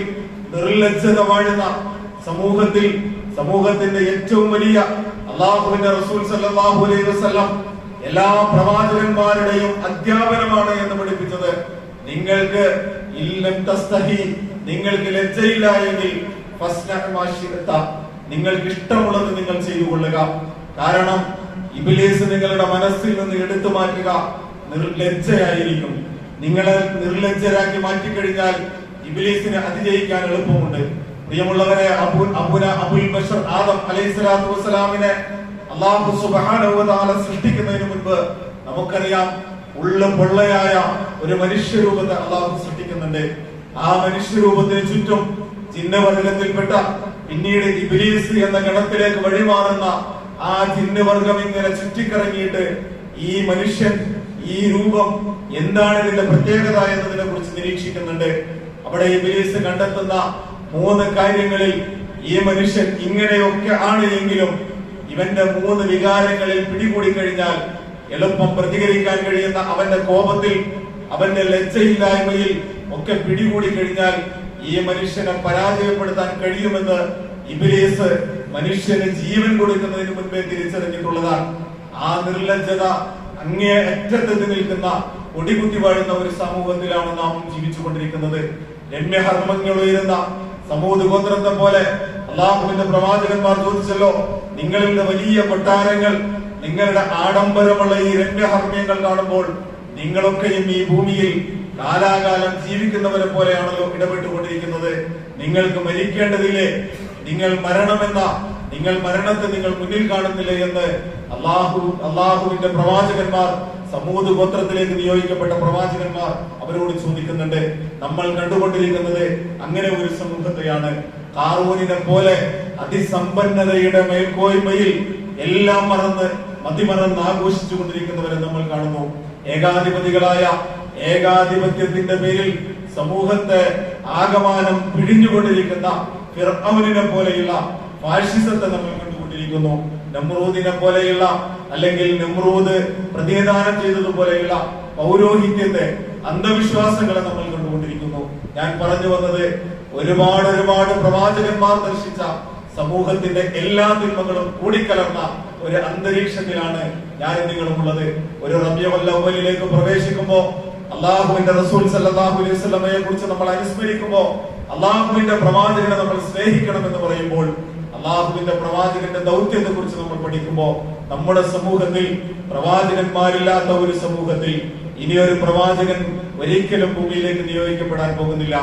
നിർലജ്ജത വാഴുന്ന സമൂഹത്തിന്റെ ഏറ്റവും വലിയ അല്ലാഹുവിന്റെ റസൂൽ സല്ലല്ലാഹു അലൈഹി വസല്ലം എല്ലാ പ്രവാചകന്മാരുടെയും അധ്യാപനമാണ് എന്ന് പഠിപ്പിച്ചത്. നിങ്ങൾക്ക് ഇല്ലം തസ്തഹി, നിങ്ങൾക്ക് ലജ്ജയില്ല എങ്കിൽ ഫസ്നഅ് മാ ശിഅ്ത, നിങ്ങൾക്ക് ഇഷ്ടമുള്ളത് നിങ്ങൾ ചെയ്തു കൊള്ളുക. കാരണം ഇബ്ലീസ് നിങ്ങളുടെ മനസ്സിൽ നിന്ന് എടുത്തു മാറ്റുക നിർലജ്ജയായിരിക്കും. നിങ്ങളെ നിർലജ്ജരാക്കി മാറ്റിക്കഴിഞ്ഞാൽ ഇബ്ലീസിനെ അതിജയിക്കാൻ എളുപ്പമുണ്ട്. പ്രിയമുള്ളവരെ, അബുൽ ബഷർ ആദം അലൈഹിസ്സലാത്തു വസ്സലാമിനെ അല്ലാഹു സുബ്ഹാനഹു വ തആല സൃഷ്ടിക്കുന്നതിന് മുൻപ് നമുക്കറിയാം, ഉള്ള പൊള്ളയായ ഒരു മനുഷ്യരൂപത്തെ അല്ലാഹു സൃഷ്ടിക്കുന്നുണ്ട്. ആ മനുഷ്യരൂപത്തിന് ചുറ്റും ജിന്നവർഗത്തിൽപ്പെട്ട, പിന്നീട് ഇബ്ലീസ് എന്ന ഗണത്തിലേക്ക് വഴിമാറുന്ന ആ ജിന്നവർഗം ഇങ്ങനെ ചുറ്റിക്കറങ്ങിയിട്ട് ഈ മനുഷ്യൻ, ഈ രൂപം എന്താണ് ഇതിന്റെ പ്രത്യേകത എന്നതിനെ കുറിച്ച് നിരീക്ഷിക്കുന്നുണ്ട്. അവിടെ ഇബ്ലീസ് കണ്ടെത്തുന്ന 3 കാര്യങ്ങളിൽ ഈ മനുഷ്യൻ ഇങ്ങനെയൊക്കെ ആണ് എങ്കിലും ഇവന്റെ 3 വികാരങ്ങളിൽ പിടികൂടി കഴിഞ്ഞാൽ എളുപ്പം പ്രതികരിക്കാൻ കഴിയുന്ന അവന്റെ കോപത്തിൽ, അവന്റെ ലജ്ജയില്ലായ്മയിൽ ഒക്കെ പിടികൂടി കഴിഞ്ഞാൽ ഈ മനുഷ്യനെ പരാജയപ്പെടുത്താൻ കഴിയുമെന്ന് ഇബ്ലീസ് മനുഷ്യന് ജീവൻ കൊടുക്കുന്നതിന് മുൻപേ തിരിച്ചറിഞ്ഞിട്ടുള്ളതാണ്. ആ നിർലജ്ജത അങ്ങേ അറ്റത്തെത്തി നിൽക്കുന്ന ഒടികുത്തി വാഴുന്ന ഒരു സമൂഹത്തിലാണ് നാം ജീവിച്ചുകൊണ്ടിരിക്കുന്നത്. രമ്യഹർമ്മങ്ങൾ ഉയരുന്ന സമൂഹ ഗോത്രത്തെ പോലെ അല്ലാഹുവിന്റെ പ്രവാചകന്മാർ ചോദിച്ചല്ലോ, നിങ്ങളുടെ വലിയ കൊട്ടാരങ്ങൾ, നിങ്ങളുടെ ആഡംബരമുള്ള ഈ രമ്യഹർമ്മ്യങ്ങൾ കാണുമ്പോൾ നിങ്ങളൊക്കെയും ഈ ഭൂമിയിൽ കാലാകാലം ജീവിക്കുന്നവരെ പോലെയാണല്ലോ ഇടപെട്ടുകൊണ്ടിരിക്കുന്നത്. നിങ്ങൾക്ക് മരിക്കേണ്ടതില്ലേ? നിങ്ങൾ മരണത്തെ നിങ്ങൾ മുന്നിൽ കാണുന്നില്ലേ എന്ന് അല്ലാഹുവിന്റെ പ്രവാചകന്മാർ സമൂഹ ഗോത്രത്തിലേക്ക് നിയോഗിക്കപ്പെട്ട പ്രവാചകന്മാർ അവരോട് ചോദിക്കുന്നുണ്ട്. നമ്മൾ കണ്ടുകൊണ്ടിരിക്കുന്നത് അങ്ങനെ ഒരു സമൂഹത്തെയാണ്. ഖാറൂനിനെ പോലെ അതിസമ്പന്നതയുടെ മേൽക്കോയ്മയിൽ എല്ലാം മറന്ന് മതിമറന്ന് ആഘോഷിച്ചു കൊണ്ടിരിക്കുന്നവരെ നമ്മൾ കാണുന്നു. ഏകാധിപത്യത്തിന്റെ പേരിൽ സമൂഹത്തെ ആകമാനം പിഴിഞ്ഞുകൊണ്ടിരിക്കുന്ന ഫിർഔനിനെ പോലെയുള്ള ഫാഷിസത്തെ നമ്മൾ കണ്ടുകൊണ്ടിരിക്കുന്നു. നമ്രൂദിനെ പോലെയുള്ള, അല്ലെങ്കിൽ നമ്രൂദ് പ്രതിനിധാനം ചെയ്തതുപോലെയുള്ള പൗരോഹിത്യത്തെ, അന്ധവിശ്വാസങ്ങളെ നമ്മൾ കണ്ടുകൊണ്ടിരിക്കുന്നു. ഞാൻ പറഞ്ഞു വന്നത്, ഒരുപാട് പ്രവാചകന്മാർ ദർശിച്ച സമൂഹത്തിന്റെ എല്ലാ തിന്മകളും കൂടിക്കലർന്ന ഒരു അന്തരീക്ഷത്തിലാണ് ഞാനും നിങ്ങളും ഉള്ളത്. ഒരു റബീഉൽ അവ്വലിലേക്ക് പ്രവേശിക്കുമ്പോ, അള്ളാഹുവിന്റെ റസൂൽ സല്ലല്ലാഹു അലൈഹി വസല്ലമയെ കുറിച്ച് നമ്മൾ അനുസ്മരിക്കുമ്പോ, അള്ളാഹുവിന്റെ പ്രവാചകനെ നമ്മൾ സ്നേഹിക്കണം എന്ന് പറയുമ്പോൾ, അള്ളാഹുവിന്റെ പ്രവാചകന്റെ ദൗത്യത്തെ കുറിച്ച് നമ്മൾ പഠിക്കുമ്പോ, നമ്മുടെ സമൂഹത്തിൽ പ്രവാചകന്മാരില്ലാത്ത ഒരു സമൂഹത്തിൽ ഇനിയൊരു പ്രവാചകൻ ഒരിക്കലും ഭൂമിയിലേക്ക് നിയോഗിക്കപ്പെടാൻ പോകുന്നില്ല.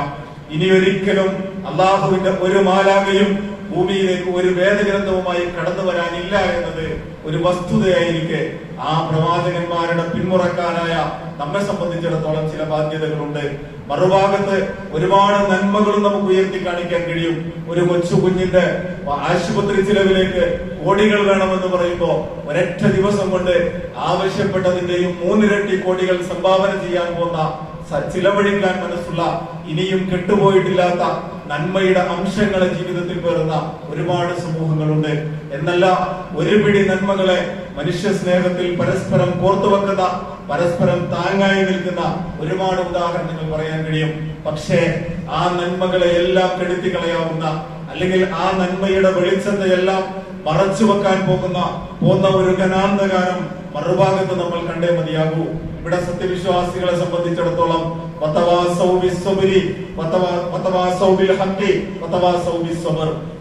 ഇനിയൊരിക്കലും അള്ളാഹുവിന്റെ ഒരു മാലാഖയും ഭൂമിയിലേക്ക് ഒരു വേദഗ്രന്ഥവുമായി കടന്നു വരാനില്ല എന്നത് ഒരു വസ്തുതയായിരിക്കെ, ആ പ്രവാചകന്മാരുടെ പിന്മുറക്കാനായ നമ്മെ സംബന്ധിച്ചിടത്തോളം ചില ബാധ്യതകളുണ്ട്. മറുഭാഗത്ത് ഒരുപാട് നന്മകളും നമുക്ക് ഉയർത്തി കാണിക്കാൻ കഴിയും. ഒരു കൊച്ചു കുഞ്ഞിന്റെ ആശുപത്രി ചിലവിലേക്ക് കോടികൾ വേണമെന്ന് പറയുമ്പോ, ഒരൊറ്റ ദിവസം കൊണ്ട് ആവശ്യപ്പെട്ടതിന്റെയും 3 ഇരട്ടി കോടികൾ സംഭാവന ചെയ്യാൻ പോകുന്ന, ചിലവഴിക്കാൻ മനസ്സുള്ള, ഇനിയും കെട്ടുപോയിട്ടില്ലാത്ത നന്മയുടെ അംശങ്ങളെ ജീവിതത്തിൽ പേറുന്ന ഒരുപാട് സമൂഹങ്ങളുണ്ട്. എന്നല്ല, ഒരു പിടി നന്മകളെ മനുഷ്യ സ്നേഹത്തിൽ പരസ്പരം കോർത്തുവെക്കുന്ന, പരസ്പരം താങ്ങായി നിൽക്കുന്ന ഒരുപാട് ഉദാഹരണങ്ങൾ പറയാൻ കഴിയും. പക്ഷേ ആ നന്മകളെ എല്ലാം കെടുത്തി കളയാവുന്ന, അല്ലെങ്കിൽ ആ നന്മയുടെ വെളിച്ചത്തെ എല്ലാം മറച്ചു വെക്കാൻ പോകുന്ന ഒരു ഘനാന്തകാരം മറുഭാഗത്ത് നമ്മൾ കണ്ടേ മതിയാകൂ. ഇവിടെ സത്യവിശ്വാസികളെ സംബന്ധിച്ചിടത്തോളം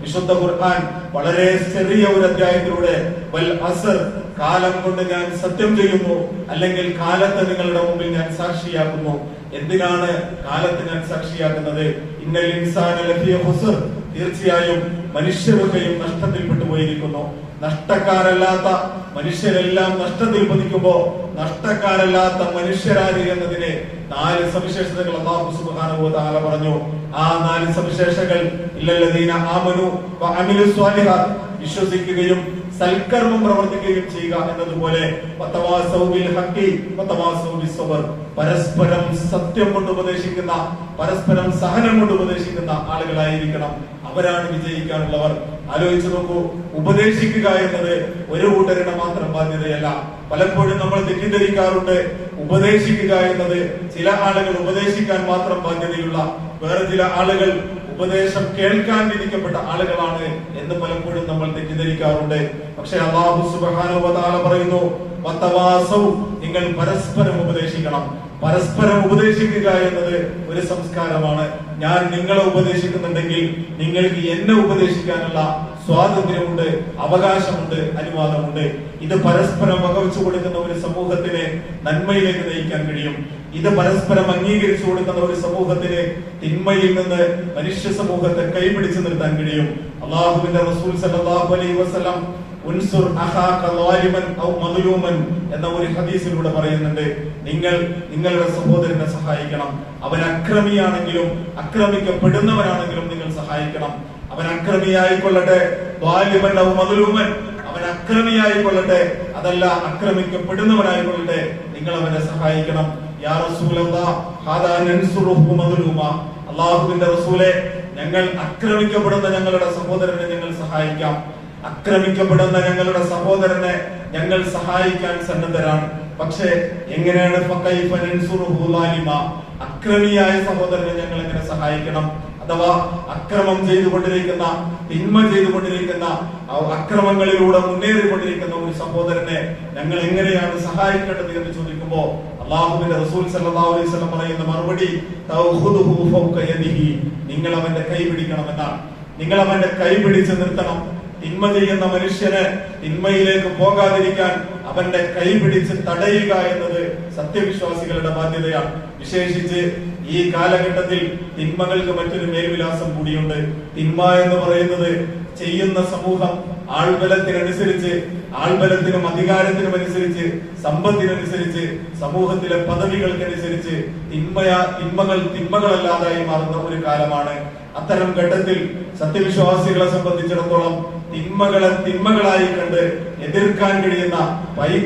വിശുദ്ധ ഖുർആൻ വളരെ ചെറിയ ഒരു അധ്യായത്തിലൂടെ വൽ അസ്ർ, കാലം കൊണ്ട് ഞാൻ സത്യം ചെയ്യുന്നു, അല്ലെങ്കിൽ കാലത്തെ നിങ്ങളുടെ മുമ്പിൽ ഞാൻ സാക്ഷിയാക്കുന്നു. എന്തിനാണ് കാലത്തെ ഞാൻ സാക്ഷിയാക്കുന്നത്? ഇന്നൽ ഇൻസാന ലഫീ ഖുസ്ർ, തീർച്ചയായും മനുഷ്യരൊക്കെയും നഷ്ടത്തിൽപ്പെട്ടു പോയിരിക്കുന്നു. നഷ്ടക്കാരല്ലാത്ത മനുഷ്യരെല്ലാം നഷ്ടത്തിൽ പതിക്കുമ്പോ, നഷ്ടക്കാരല്ലാത്ത മനുഷ്യരാര് എന്നതിന് 4 സവിശേഷതകൾ അല്ലാഹു സുബ്ഹാനഹു വ തആല പറഞ്ഞു. ആ 4 സവിശേഷതകൾ ഇല്ലല്ലദീന ആമനു വ അമിലുസ് സ്വാലിഹാത്ത്, വിശ്വസിക്കുകയും സൽക്കർമ്മം പ്രവർത്തിക്കുകയും ചെയ്യുക എന്നതുപോലെ, വതവാസൗ ബിൽ ഹഖി വതവാസൗ ബിസ് സബ്ർ, പരസ്പരം സത്യം കൊണ്ട് ഉപദേശിക്കുന്ന, പരസ്പരം സഹനം കൊണ്ട് ഉപദേശിക്കുന്ന ആളുകളായിരിക്കണം. അവരാണ് വിജയിക്കാനുള്ളവർ. ആലോചിച്ചു നോക്കൂ, ഉപദേശിക്കുക എന്നത് ഒരു കൂട്ടരുടെ മാത്രം ബാധ്യതയല്ല. പലപ്പോഴും നമ്മൾ തെറ്റിദ്ധരിക്കാറുണ്ട്, ഉപദേശിക്കുക എന്നത് ചില ആളുകൾ ഉപദേശിക്കാൻ മാത്രം ബാധ്യതയുള്ള, വേറെ ചില ആളുകൾ ഉപദേശം കേൾക്കാൻ വിധിക്കപ്പെട്ട ആളുകളാണ് എന്ന് പലപ്പോഴും നമ്മൾ തെറ്റിദ്ധരിക്കാറുണ്ട്. പക്ഷെ അല്ലാഹു സുബ്ഹാനഹു വ തആല പറയുന്നു, വതവാസൗ, നിങ്ങൾ പരസ്പരം ഉപദേശിക്കണം. പരസ്പരം ഉപദേശിക്കുക എന്നത് ഒരു സംസ്കാരമാണ്. ഞാൻ നിങ്ങളെ ഉപദേശിക്കുന്നുണ്ടെങ്കിൽ നിങ്ങൾക്ക് എന്നെ ഉപദേശിക്കാനുള്ള സ്വാതന്ത്ര്യമുണ്ട്, അവകാശമുണ്ട്, അനുവാദമുണ്ട്. ഇത് പരസ്പരം വകവെച്ചു കൊടുക്കുന്ന ഒരു സമൂഹത്തിനെ നന്മയിലേക്ക് നയിക്കാൻ കഴിയും. ഇത് പരസ്പരം അംഗീകരിച്ചു കൊടുക്കുന്ന ഒരു സമൂഹത്തിന് തിന്മയിൽ നിന്ന് മനുഷ്യ സമൂഹത്തെ കൈപിടിച്ചു നിർത്താൻ കഴിയും. അല്ലാഹുവിന്റെ റസൂൽ സല്ലല്ലാഹു അലൈഹി വസല്ലം ഉൻസുർ അഖാക ളാലിമൻ ഔ മദ്ലൂമൻ എന്ന ഒരു ഹദീസിലൂടെ പറയുന്നുണ്ട്, നിങ്ങൾ നിങ്ങളുടെ സഹോദരനെ സഹായിക്കണം. അവൻ അക്രമിയാണെങ്കിലും ആക്രമിക്കപ്പെടുന്നവനാണെങ്കിലും നിങ്ങൾ സഹായിക്കണം. അവൻ അക്രമിയായിക്കൊള്ളട്ടെ, ളാലിമൻ ഔ മദ്ലൂമൻ, അവൻ അക്രമിയായിക്കൊള്ളട്ടെ, അതല്ല ആക്രമിക്കപ്പെടുന്നവനായിക്കൊള്ളട്ടെ, നിങ്ങൾ അവനെ സഹായിക്കണം. യാ റസൂലല്ലാഹ് ഹാദാ നൻസുറുഹു മദ്ലൂമ, അല്ലാഹുവിന്റെ റസൂലേ, ഞങ്ങൾ ആക്രമിക്കപ്പെടുന്ന ഞങ്ങളുടെ സഹോദരനെ ഞങ്ങൾ സഹായിക്കാം. ആക്രമിക്കപ്പെടുന്ന ഞങ്ങളുടെ സഹോദരനെ ഞങ്ങൾ സഹായിക്കാൻ സന്നദ്ധരാണ്. പക്ഷേ എങ്ങനെയാണ് ഫകൈഫ നൻസുറുഹു ളാലിമ, അക്രമിയായ സഹോദരനെ ഞങ്ങൾ എങ്ങനെ സഹായിക്കണം? അഥവാ അക്രമം ചെയ്തുകൊണ്ടിരിക്കുന്ന, തിന്മ ചെയ്തുകൊണ്ടിരിക്കുന്ന, അക്രമങ്ങളിലൂടെ മുന്നേറിക്കൊണ്ടിരിക്കുന്ന ഒരു സഹോദരനെ ഞങ്ങൾ എങ്ങനെയാണ് സഹായിക്കേണ്ടത് എന്ന് ചോദിക്കുമ്പോ അല്ലാഹുവിന്റെ റസൂൽ സല്ലല്ലാഹു അലൈഹി വസല്ലം പറയുന്ന മറുപടി, തൗഖുദുഹു ഫൗക യദിഹി, നിങ്ങൾ അവന്റെ കൈ പിടിക്കണമെന്നാണ്. നിങ്ങൾ അവന്റെ കൈ പിടിച്ച് നിർത്തണം. തിന്മ ചെയ്യുന്ന മനുഷ്യന് തിന്മയിലേക്ക് പോകാതിരിക്കാൻ അവന്റെ കൈ പിടിച്ച് തടയുക എന്നത് സത്യവിശ്വാസികളുടെ ബാധ്യതയാണ്. വിശേഷിച്ച് ഈ കാലഘട്ടത്തിൽ തിന്മകൾക്ക് മറ്റൊരു മേൽവിലാസം കൂടിയുണ്ട്. തിന്മ എന്ന് പറയുന്നത് ചെയ്യുന്ന സമൂഹം ആൾബലത്തിനനുസരിച്ച്, ആൾബലത്തിനും അധികാരത്തിനും അനുസരിച്ച്, സമ്പത്തിനനുസരിച്ച്, സമൂഹത്തിലെ പദവികൾക്കനുസരിച്ച് തിന്മകൾ തിന്മകളല്ലാതായി മാറുന്ന ഒരു കാലമാണ്. അത്തരം ഘട്ടത്തിൽ സത്യവിശ്വാസികളെ സംബന്ധിച്ചിടത്തോളം തിന്മകളെ തിന്മകളായി കണ്ട് എതിർക്കാൻ കഴിയുന്ന,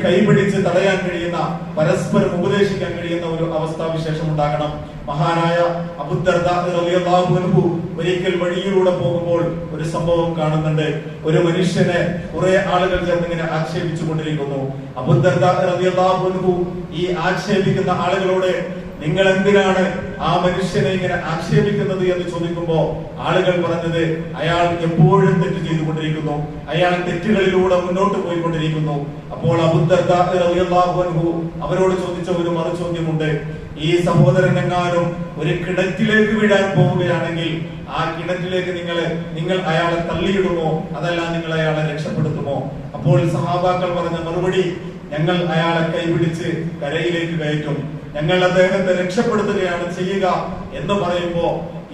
കൈപിടിച്ച് തടയാൻ കഴിയുന്ന, പരസ്പരം ഉപദേശിക്കാൻ കഴിയുന്ന ഒരു അവസ്ഥാവിശേഷം ഉണ്ടാകണം. മഹാനായ അബൂ ദർദാ റളിയല്ലാഹു അൻഹു ഒരിക്കൽ വഴിയിലൂടെ പോകുമ്പോൾ ഒരു സംഭവം കാണുന്നുണ്ട്. ഒരു മനുഷ്യനെ കുറെ ആളുകൾ ചേർന്ന് ഇങ്ങനെ ആക്ഷേപിച്ചു കൊണ്ടിരിക്കുന്നു. അബൂ ദർദാ റളിയല്ലാഹു അൻഹു ഈ ആക്ഷേപിക്കുന്ന ആളുകളോട് നിങ്ങൾ എന്തിനാണ് ആ മനുഷ്യനെ ഇങ്ങനെ ആക്ഷേപിക്കുന്നത് എന്ന് ചോദിക്കുമ്പോ ആളുകൾ പറഞ്ഞത്, അയാൾ എപ്പോഴും തെറ്റ് ചെയ്തുകൊണ്ടിരിക്കുന്നു, അയാൾ തെറ്റുകളിലൂടെ മുന്നോട്ട് പോയിക്കൊണ്ടിരിക്കുന്നു. അപ്പോൾ അബൂ ദർദാ റളിയല്ലാഹു അൻഹു അവരോട് ചോദിച്ച ഒരു മറുചോദ്യമുണ്ട്. ഈ സഹോദരൻ എങ്ങാനും ഒരു കിണറ്റിലേക്ക് വീഴാൻ പോവുകയാണെങ്കിൽ ആ കിണറ്റിലേക്ക് നിങ്ങൾ അയാളെ തള്ളിയിടുമോ, അതല്ല നിങ്ങൾ അയാളെ രക്ഷപ്പെടുത്തുമോ? അപ്പോൾ സഹാബാക്കൾ പറഞ്ഞ മറുപടി, ഞങ്ങൾ അയാളെ കൈപിടിച്ച് കരയിലേക്ക് കയറ്റും, ഞങ്ങൾ അദ്ദേഹത്തെ രക്ഷപ്പെടുത്തുകയാണ് ചെയ്യുക എന്ന് പറയുമ്പോ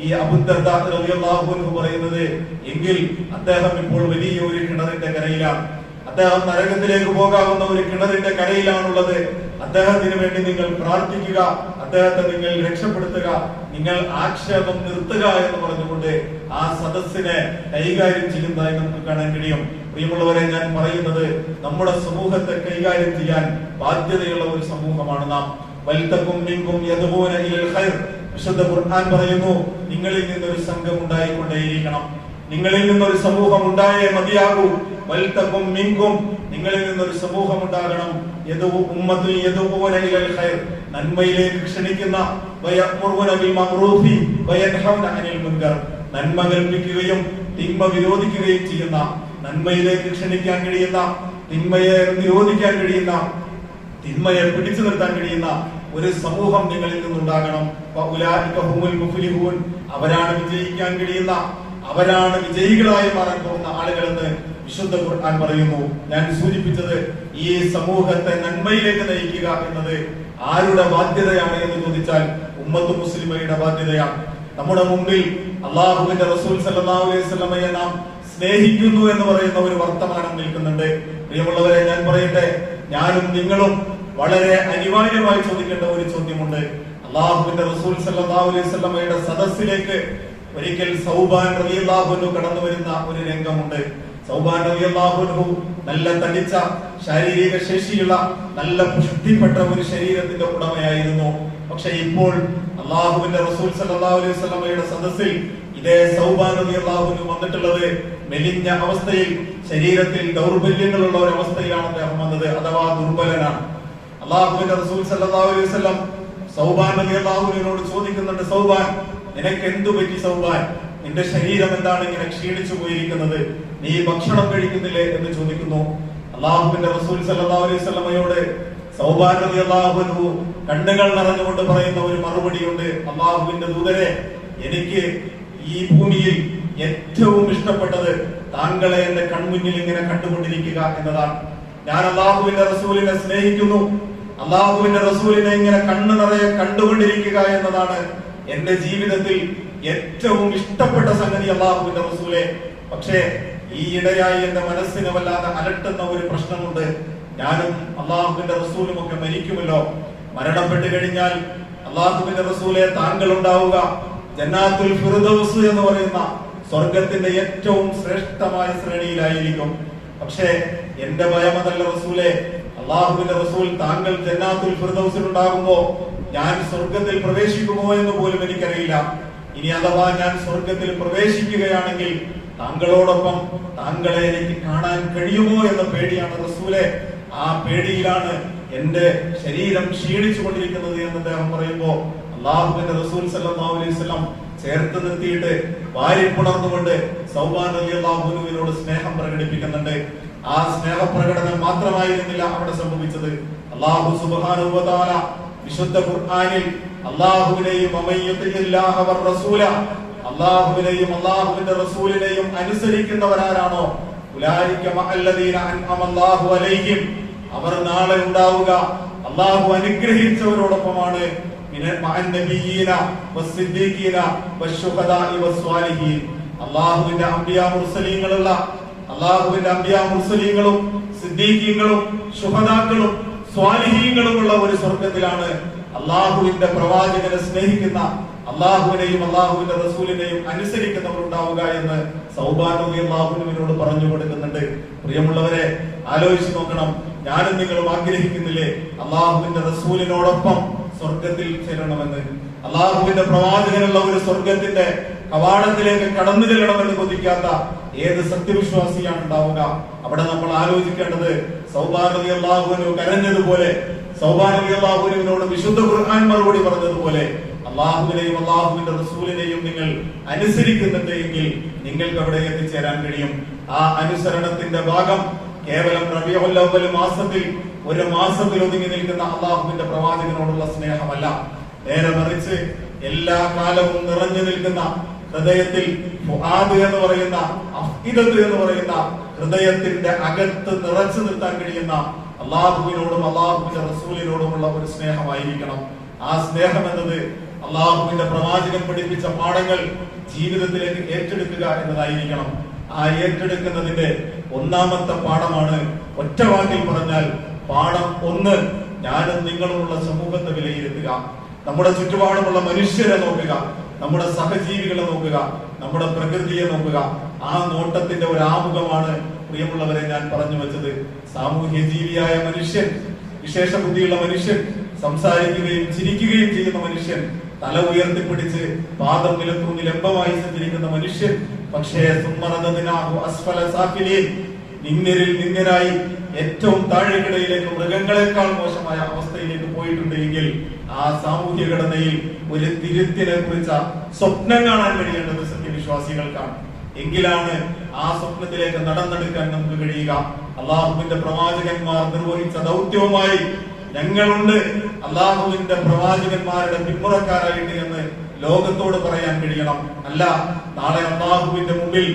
ഈ അബൂ ദർദാ റളിയല്ലാഹു അൻഹു പറയുന്നത്, എങ്കിൽ അദ്ദേഹം ഇപ്പോൾ വലിയ ഒരു കിണറിന്റെ കരയിലാണ്, അദ്ദേഹം നരകത്തിലേക്ക് പോകാവുന്ന ഒരു കിണറിന്റെ കരയിലാണുള്ളത്. അദ്ദേഹത്തിന് വേണ്ടി നിങ്ങൾ പ്രാർത്ഥിക്കുക, അദ്ദേഹത്തെ നിങ്ങൾ രക്ഷപ്പെടുത്തുക, നിങ്ങൾ ആക്ഷേപം നിർത്തുക എന്ന് പറഞ്ഞുകൊണ്ട് ആ സദസ്സിനെ കൈകാര്യം ചെയ്യുന്നതായി നമുക്ക് കാണാൻ കഴിയും. പ്രിയമുള്ളവരെ, ഞാൻ പറയുന്നത് നമ്മുടെ സമൂഹത്തെ കൈകാര്യം ചെയ്യാൻ ബാധ്യതയുള്ള ഒരു സമൂഹമാണ് നാം. വൽതകും മിൻകും യദ്ഊന ഇലൽ ഖൈർ. വിശുദ്ധ ഖുർആൻ പറയുന്നു, നിങ്ങളിൽ നിന്നൊരു സംഘം ഉണ്ടായിക്കൊണ്ടേയിരിക്കണം, നിങ്ങളിൽ നിന്നൊരു സമൂഹം ഉണ്ടായേ മതിയാകൂ. വൽതകും മിൻകും, നിങ്ങളിൽ നിന്നൊരു സമൂഹം ഉണ്ടാകണം, ഉമ്മത്തുൻ യദ്ഊന ഇലൽ ഖൈർ, നന്മയിലേക്ക് ക്ഷണിക്കുന്ന, വയഅ്മുറൂന ബിൽ മഅ്റൂഫി വയൻഹൗന അനിൽ മുൻകർ, നന്മ കൽപ്പിക്കുകയും തിന്മ വിരോധിക്കുകയും ചെയ്യുന്ന, നന്മയിലേക്ക് ക്ഷണിക്കാൻ കഴിയുന്ന, തിന്മയെ നിരോധിക്കാൻ കഴിയുന്ന, തിന്മയെ പിടിച്ചു നിർത്താൻ കഴിയുന്ന ഒരു സമൂഹം നിങ്ങളിൽ നിന്നുണ്ടാകണം. ഫഉലൈക ഹുമുൽ മുഫ്ലിഹൂൻ, അവരാണ് വിജയിക്കാൻ കഴിയുന്ന, അവരാണ് വിജയികളായി മാറാൻ പോകുന്ന ആളുകളെന്ന് വിശുദ്ധ ഖുർആൻ പറയുന്നു. ഞാൻ സൂചിപ്പിച്ചത്, ഈ സമൂഹത്തെ നന്മയിലേക്ക് നയിക്കുക എന്നത് ആരുടെ ബാധ്യതയാണ് എന്ന് ചോദിച്ചാൽ ഉമ്മത്ത് മുസ്ലിമയുടെ ബാധ്യതയാണ്. നമ്മുടെ മുമ്പിൽ അല്ലാഹുവിന്റെ റസൂൽ സല്ലല്ലാഹു അലൈഹി വസല്ലമയെ നാം സ്നേഹിക്കുന്നു എന്ന് പറയുന്ന ഒരു വർത്തമാനം നിൽക്കുന്നുണ്ട്. പ്രിയമുള്ളവരെ, ഞാൻ പറയട്ടെ, ഞാനും നിങ്ങളും വളരെ അനിവാര്യമായി ചോദിക്കേണ്ട ഒരു ചോദ്യമുണ്ട്. അല്ലാഹുവിന്റെ റസൂൽ സല്ലല്ലാഹു അലൈഹി വസല്ലമയുടെ സദസ്സിലേക്ക് ഒരിക്കൽ സൗബാൻ റളിയല്ലാഹു അൻഹു കടന്നു വരുന്ന ഒരു രംഗമുണ്ട്. സൗബാൻ റളിയല്ലാഹു അൻഹു നല്ല തടിച്ച, ശാരീരിക ശേഷിയുള്ള, നല്ല പുഷ്ടിപ്പെട്ട ഒരു ശരീരത്തിന്റെ ഉടമയായിരുന്നു. പക്ഷെ ഇപ്പോൾ അല്ലാഹുവിന്റെ റസൂൽ സല്ലല്ലാഹു അലൈഹി വസല്ലമയുടെ സദസ്സിൽ ഇതേ സൗബാൻ റളിയല്ലാഹു അൻഹു വന്നിട്ടുള്ളത് മെലിഞ്ഞ അവസ്ഥയിൽ, ശരീരത്തിൽ ദൗർബല്യങ്ങളുള്ള ഒരു അവസ്ഥയിലാണ് അദ്ദേഹം വന്നത്, അഥവാ ദുർബലനാണ്. അല്ലാഹുവിന്റെ റസൂൽ സല്ലല്ലാഹു അലൈഹി വസല്ലം സൗബാൻ റളിയല്ലാഹു അൻഹുവിനോട് ചോദിക്കുന്നുണ്ട്, സൗബാൻ, നിനക്ക് എന്തു പറ്റി സൗബാൻ? നിന്റെ ശരീരം എന്താണ് ഇങ്ങനെ ക്ഷീണിച്ചു പോയിരിക്കുന്നത്? നീ ഭക്ഷണം കഴിക്കുന്നില്ലേ എന്ന് ചോദിക്കുന്നു. അല്ലാഹുവിന്റെ റസൂൽ സല്ലല്ലാഹു അലൈഹി വസല്ലമയോട് സൗബാൻ റളിയല്ലാഹു അൻഹു കണ്ണുകൾ നിറഞ്ഞുകൊണ്ട് പറയുന്ന ഒരു മറുപടിയുണ്ട്. അല്ലാഹുവിന്റെ ദൂതരെ, എനിക്ക് ഈ ഭൂമിയിൽ ഏറ്റവും ഇഷ്ടപ്പെട്ടത് താങ്കളെ എന്റെ കൺമുന്നിൽ ഇങ്ങനെ കണ്ടുകൊണ്ടിരിക്കുക എന്നതാണ്. ഞാൻ അല്ലാഹുവിന്റെ റസൂലിനെ സ്നേഹിക്കുന്നു, അല്ലാഹുവിന്റെ റസൂലിനെ ഇങ്ങനെ കണ്ണു നിറയെ കണ്ടുകൊണ്ടിരിക്കുക എന്നതാണ് എന്റെ ജീവിതത്തിൽ ഏറ്റവും ഇഷ്ടപ്പെട്ട സംഗതി, അല്ലാഹുവിന്റെ റസൂലെ. പക്ഷേ ഈ ഇടയായി എന്റെ മനസ്സിനെ വല്ലാതെ അലട്ടുന്ന ഒരു പ്രശ്നമുണ്ട്. ഞാനും അല്ലാഹുവിന്റെ റസൂലും ഒക്കെ മരിക്കുമല്ലോ, മരണപ്പെട്ട് കഴിഞ്ഞാൽ അല്ലാഹുവിന്റെ റസൂലെ താങ്കൾ ഉണ്ടാവുക ജന്നാത്തുൽ ഫിർദൗസ് എന്ന് പറയുന്ന സ്വർഗത്തിന്റെ ഏറ്റവും ശ്രേഷ്ഠമായ ശ്രേണിയിലായിരിക്കും. പക്ഷേ എന്റെ ഭയമതല്ല റസൂലെ, അല്ലാഹുവിന്റെ റസൂൽ താങ്കൾ ജന്നാത്തുൽ ഫിർദൗസിൽ ഉണ്ടാകുമ്പോ ഞാൻ സ്വർഗത്തിൽ പ്രവേശിക്കുമോ എന്ന് പോലും എനിക്കറിയില്ല. ഇനി അഥവാ ഞാൻ സ്വർഗത്തിൽ പ്രവേശിക്കുകയാണെങ്കിൽ താങ്കളോടൊപ്പം താങ്കളെ എനിക്ക് കാണാൻ കഴിയുമോ എന്ന പേടിയാണ് റസൂലെ. ആ പേടിയിലാണ് എന്റെ ശരീരം ക്ഷീണിച്ചു കൊണ്ടിരിക്കുന്നത് എന്ന് അദ്ദേഹം പറയുമ്പോ അല്ലാഹുവിന്റെ റസൂൽ സല്ലല്ലാഹു അലൈഹി വസല്ലം ചേർത്ത് നിർത്തിയിട്ട് വാരിപ്പുണർന്നുകൊണ്ട് സൗബാൻ റളിയല്ലാഹു അൻഹുവിനോട് സ്നേഹം പ്രകടിപ്പിക്കുന്നുണ്ട്. ആ സ്നേഹപ്രകടനം മാത്രമായിരുന്നില്ല അവിടെ സംഭവിച്ചത്. അല്ലാഹു സുബ്ഹാനഹു വ തആല വിശുദ്ധ ഖുർആനിൽ അല്ലാഹുവിനെയും അല്ലാഹുവിനെയും അല്ലാഹുവിന്റെ റസൂലിനെയും അനുസരിക്കുന്നവരാരാണോ ഉലൈക മഅല്ലദീന അൻഅമല്ലാഹു അലൈഹിം, അവർ നാളെ ഉണ്ടാവുക അല്ലാഹു അനുഗ്രഹിച്ചവരോടൊപ്പമാണ്. അല്ലാഹുവിന്റെ അംബിയാ മുർസലീങ്ങളുള്ള, അള്ളാഹുവിന്റെ അംബിയാ മുർസലീങ്ങളും സിദ്ദീഖീങ്ങളും ശുഹദാക്കളും സ്വാലിഹീങ്ങളുമുള്ള ഒരു സ്വർഗത്തിലാണ് അള്ളാഹുവിന്റെ പ്രവാചകനെ സ്നേഹിക്കുന്ന, അള്ളാഹുവിനെയും അള്ളാഹുവിന്റെ റസൂലിനെയും അനുസരിക്കുന്നവർ ഉണ്ടാവുക എന്ന് സൗബാൻ റളിയല്ലാഹു അൻഹുവിനോട് പറഞ്ഞു കൊടുക്കുന്നുണ്ട്. പ്രിയമുള്ളവരെ, ആലോചിച്ച് നോക്കണം. ഞാനും നിങ്ങളും ആഗ്രഹിക്കുന്നില്ലേ അള്ളാഹുവിന്റെ റസൂലിനോടൊപ്പം സ്വർഗത്തിൽ ചേരണമെന്ന്? അള്ളാഹുവിന്റെ പ്രവാചകനുള്ള ഒരു സ്വർഗത്തിന്റെ കവാടത്തിലേക്ക് കടന്നു ചെല്ലണമെന്ന് കൊതിക്കാത്ത ഏത് സത്യവിശ്വാസിയാണ് ഉണ്ടാവുക? അവിടെ നമ്മൾ ആലോചിക്കേണ്ടത് സൗബാൻ റളിയല്ലാഹു അൻഹു കരഞ്ഞതുപോലെ, സൗബാൻ റളിയല്ലാഹു അൻഹുവിനോട് വിശുദ്ധ ഖുർആൻ മറുപടി പറഞ്ഞതുപോലെ, അള്ളാഹുവിനെയും അള്ളാഹുവിന്റെ റസൂലിനെയും നിങ്ങൾ അനുസരിക്കുന്നുണ്ട് എങ്കിൽ നിങ്ങൾക്ക് അവിടെ എത്തിച്ചേരാൻ കഴിയും. ആ അനുസരണത്തിന്റെ ഭാഗം കേവലം റബീഉൽ അവ്വൽ മാസത്തിൽ ഒരു മാസത്തിൽ ഒതുങ്ങി നിൽക്കുന്ന അള്ളാഹുവിന്റെ പ്രവാചകനോടുള്ള സ്നേഹമല്ല. നേരെ മറിച്ച് എല്ലാ കാലവും നിറഞ്ഞു നിൽക്കുന്ന ഹൃദയത്തിൽ ഫുആദ് എന്ന് പറയുന്ന, അഫ്ഇദത്ത് എന്ന് പറയുന്ന ഹൃദയത്തിന്റെ അകത്ത് നിറച്ചു നിർത്താൻ കഴിയുന്ന അള്ളാഹുവിനോടും അള്ളാഹുവിന്റെ റസൂലിനോടുമുള്ള ഒരു സ്നേഹമായിരിക്കണം. ആ സ്നേഹം എന്നത് അള്ളാഹുവിന്റെ പ്രവാചകൻ പഠിപ്പിച്ച പാഠങ്ങൾ ജീവിതത്തിലേക്ക് ഏറ്റെടുക്കുക എന്നതായിരിക്കണം. ആ ഏറ്റെടുക്കുന്നതിന്റെ ഒന്നാമത്തെ പാഠമാണ്, ഒറ്റ വാക്കിൽ പറഞ്ഞാൽ പാഠം 1, ഞാനും നിങ്ങളുമുള്ള സമൂഹത്തെ വിലയിരുത്തുക. നമ്മുടെ ചുറ്റുപാടുമുള്ള മനുഷ്യരെ നോക്കുക, നമ്മുടെ സഹജീവികളെ നോക്കുക, നമ്മുടെ പ്രകൃതിയെ നോക്കുക. ആ നോട്ടത്തിന്റെ ഒരു ആമുഖമാണ് പ്രിയമുള്ളവരെ ഞാൻ പറഞ്ഞു വെച്ചത്. സാമൂഹ്യ ജീവിയായ മനുഷ്യൻ, വിശേഷ ബുദ്ധിയുള്ള മനുഷ്യൻ, സംസാരിക്കുകയും ചിരിക്കുകയും ചെയ്യുന്ന മനുഷ്യൻ, തല ഉയർത്തിപ്പിടിച്ച് പാദം നിലത്തുനിന്ന് ലംബമായി സഞ്ചരിക്കുന്ന മനുഷ്യൻ, പക്ഷേ നിന്നിരിൽ നിന്നരായി ഏറ്റവും താഴെക്കിടയിലേക്ക് മൃഗങ്ങളെക്കാൾ മോശമായ അവസ്ഥയിലേക്ക് പോയിട്ടുണ്ട് എങ്കിൽ ആ സാമൂഹ്യ ഘടനയിൽ ഒരു തിരുത്തിനെ കുറിച്ച സ്വപ്നം കാണാൻ കഴിയേണ്ടത് സത്യവിശ്വാസികൾക്കാണ്. എങ്കിലാണ് ആ സ്വപ്നത്തിലേക്ക് നടന്നെടുക്കാൻ നമുക്ക് കഴിയുക. അള്ളാഹുവിന്റെ പ്രവാചകന്മാർ നിർവഹിച്ച ദൗത്യവുമായി ഞങ്ങളുണ്ട്, അള്ളാഹുവിന്റെ പ്രവാചകന്മാരുടെ പിന്മുറക്കാരായിട്ട് എന്ന് ലോകത്തോട് പറയാൻ കഴിയണം. അല്ല, നാളെ അള്ളാഹുവിന്റെ മുമ്പിൽ,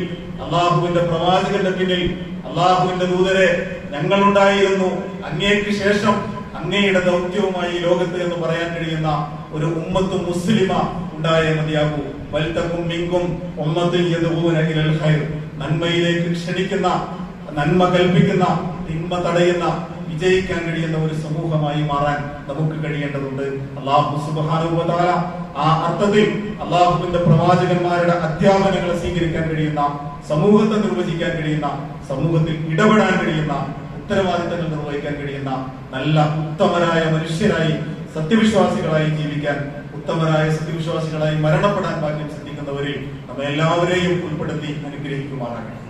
അള്ളാഹുവിന്റെ പ്രവാചകന്റെ പിന്നിൽ അള്ളാഹുവിന്റെ ദൂതരെ ഞങ്ങളുണ്ടായിരുന്നു, അങ്ങേക്ക് ശേഷം അങ്ങയുടെ ദൗത്യവുമായി ലോകത്ത് എന്ന് പറയാൻ കഴിയുന്ന ഒരു ഉമ്മത്ത് മുസ്ലിമ ഉണ്ടായേ മതിയാകൂ. വൽതകും മിൻകും ഉമ്മത്തുൻ യദ്ഊന ഇലൽ ഖൈർ, നന്മയിലേക്ക് ക്ഷണിക്കുന്ന, നന്മ കൽപ്പിക്കുന്ന, തിന്മ തടയുന്ന, വിജയിക്കാൻ കഴിയുന്ന ഒരു സമൂഹമായി മാറാൻ നമുക്ക് കഴിയേണ്ടതുണ്ട്. അല്ലാഹു സുബ്ഹാനഹു വ തആല ആ അർത്ഥത്തിൽ അള്ളാഹുവിന്റെ പ്രവാചകന്മാരുടെ അധ്യാപനങ്ങളെ സ്വീകരിക്കാൻ കഴിയുന്ന, സമൂഹത്തെ നിർവചിക്കാൻ കഴിയുന്ന, സമൂഹത്തിൽ ഇടപെടാൻ കഴിയുന്ന, ഉത്തരവാദിത്തങ്ങൾ നിർവഹിക്കാൻ കഴിയുന്ന നല്ല ഉത്തമരായ മനുഷ്യരായി, സത്യവിശ്വാസികളായി ജീവിക്കാൻ, ഉത്തമരായ സത്യവിശ്വാസികളായി മരണപ്പെടാൻ ഭാഗ്യം സിദ്ധിക്കുന്നവരിൽ നമ്മെ എല്ലാവരെയും ഉൾപ്പെടുത്തി അനുഗ്രഹിക്കുമാറാകണം.